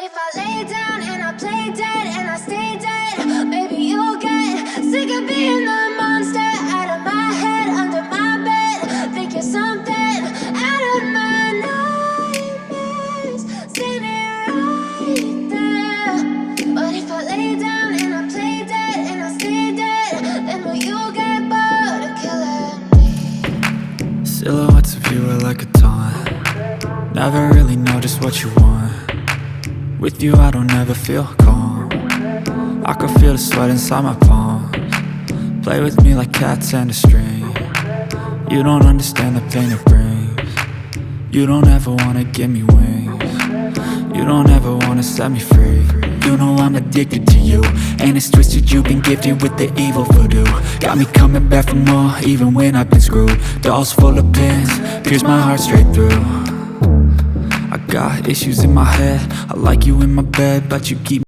if I lay down and I play dead and I stay dead, maybe you'll get sick of being the monster out of my head, under my bed. Think you're something out of my nightmares, standing right there. But if I lay down and I play dead and I stay dead, then will you get bored of killing me? Silhouettes of you are like a taunt. Never really know just what you want. With you I don't ever feel calm. I can feel the sweat inside my palms. Play with me like cats and a string. You don't understand the pain it brings. You don't ever wanna give me wings. You don't ever wanna set me free. You know I'm addicted to you, and it's twisted, you've been gifted with the evil voodoo. Got me coming back for more, even when I've been screwed. Dolls full of pins, pierce my heart straight through. I got issues in my head, I like you in my bed, but you keep